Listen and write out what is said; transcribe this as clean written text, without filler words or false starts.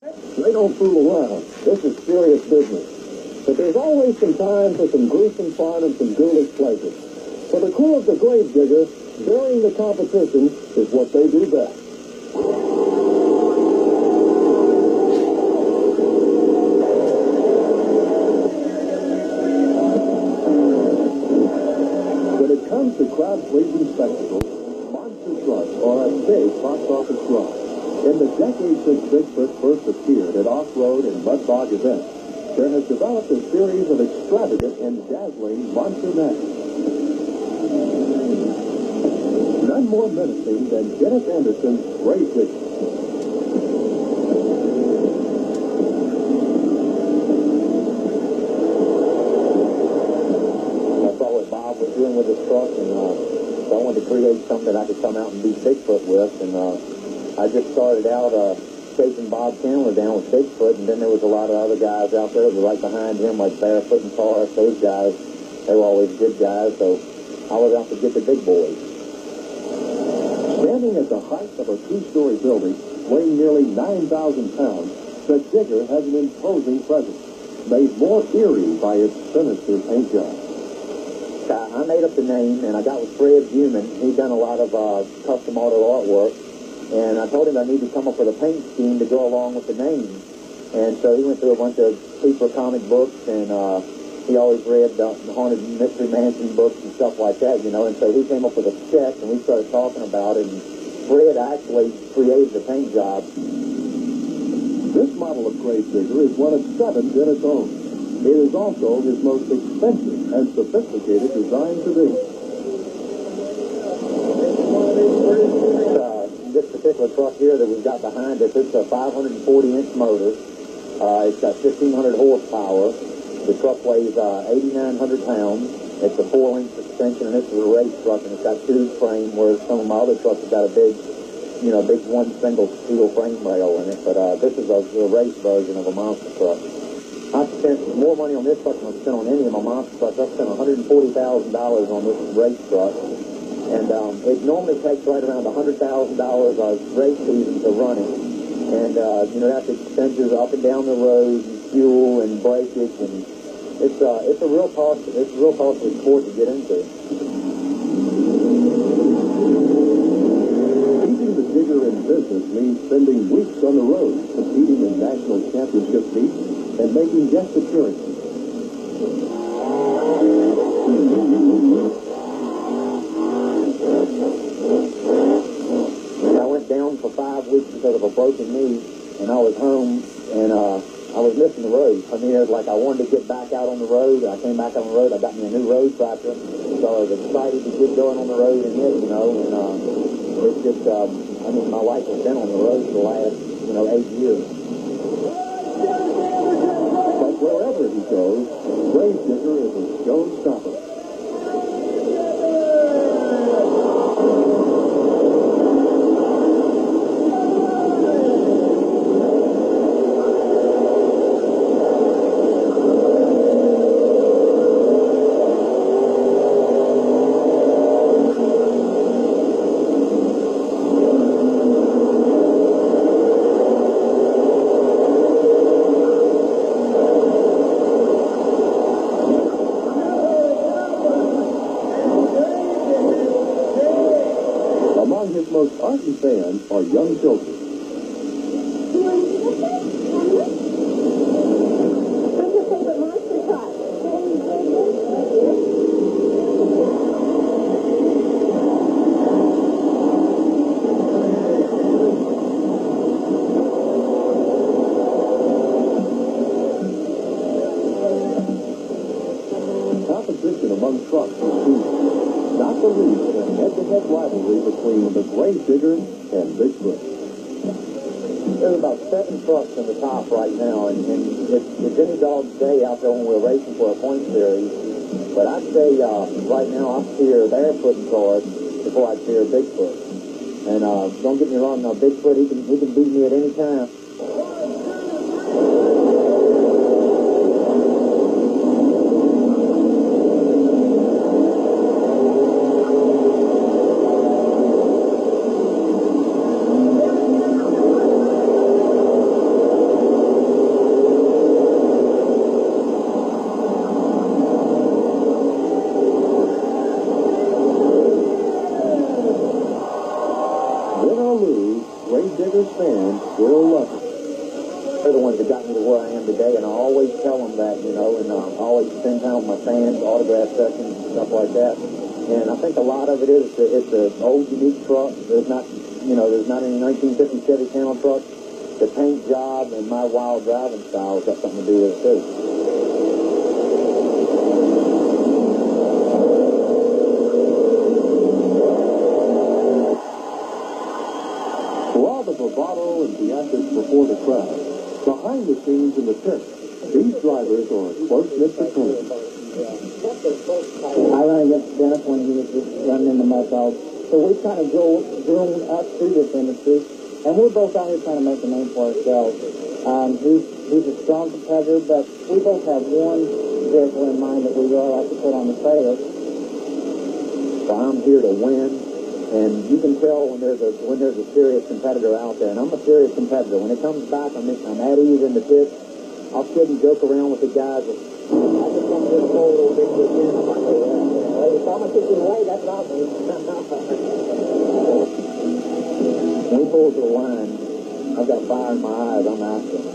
They don't fool around. This is serious business. But there's always some time for some gruesome fun and some ghoulish pleasure. For the crew of the Grave Digger, burying the competition is what they do best. When it comes to crowd-pleasing spectacles, monster trucks are a big box office draw. In the decade since Bigfoot first appeared at off-road and mud bog events, there has developed a series of extravagant and dazzling monster masks. None more menacing than Dennis Anderson's Grave Digger. I saw what Bob was doing with his truck, and so I wanted to create something that I could come out and beat Bigfoot with, and I just started out chasing Bob Chandler down with Bigfoot, and then there was a lot of other guys out there that were right behind him, like Barefoot and Forrest. Those guys, they were always good guys, so I was out to get the big boys. Standing at the height of a two-story building, weighing nearly 9,000 pounds, the Digger has an imposing presence, made more eerie by its sinister paint job. I made up the name, and I got with Fred Human. He'd done a lot of custom auto artwork. And I told him I needed to come up with a paint scheme to go along with the name. And so he went through a bunch of super comic books, and he always read the Haunted Mystery Mansion books and stuff like that, you know. And so he came up with a sketch, and we started talking about it, and Fred actually created the paint job. This model of Grave Digger is one of 7 Dennis owns. It is also his most expensive and sophisticated design to date. This particular truck here that we've got behind us, it's a 540-inch motor. It's got 1,500 horsepower. The truck weighs 8,900 pounds. It's a 4-link suspension, and this is a race truck, and it's got 2 frame, whereas some of my other trucks have got a big, big one single steel frame rail in it. But this is a race version of a monster truck. I've spent more money on this truck than I've spent on any of my monster trucks. I've spent $140,000 on this race truck. And it normally takes right around $100,000 of race season to run it. And, that's expenses up and down the road, and fuel and breakage, and it's a real costly sport to get into. Keeping the Digger in business means spending weeks on the road, competing in national championship meets, and making guest appearances. Down for 5 weeks because of a broken knee, and I was home, and I was missing the road. I mean, it was like I wanted to get back out on the road. I came back on the road. I got me a new road tractor, so I was excited to get going on the road and hit, and it's just, my life has been on the road for the last, 8 years. But wherever he goes, Grave Digger is a showstopper. Most ardent fans are young children. What's your favorite monster truck? Competition among trucks is huge. Not the least in a head-to-head rivalry between the Grave Digger and Bigfoot. There's about 7 trucks in the top right now, and it's any dog's day out there when we're racing for a point series. But I'd say right now I fear Barefoot and cars before I fear Bigfoot. And don't get me wrong, now Bigfoot he can beat me at any time. They're the ones that got me to where I am today, and I always tell them that, you know, and I always spend time with my fans, autograph sessions, and stuff like that. And I think a lot of it is it's an old, unique truck. There's not any 1950 Chevy Camel truck. The paint job and my wild driving style has got something to do with it, too. For all the bravado and theatrics before the crowd, behind the scenes in the pit, these drivers are a close-knit fraternity. I ran against Dennis when he was just running in the mud dogs. So we kind of groomed us through this industry, and we're both out here trying to make a name for ourselves. He's a strong competitor, but we both have one vehicle in mind that we really like to put on the trailer. So I'm here to win, and you can tell when there's a serious competitor out there, and I'm a serious competitor. When it comes back, I'm at ease in the pit. I'll sit and joke around with the guys. I just come here to pull a little Bigfoot in. I'm like, hey, if I'm kicking away, that's not me. When he pulls to the line, I've got fire in my eyes. I'm after him.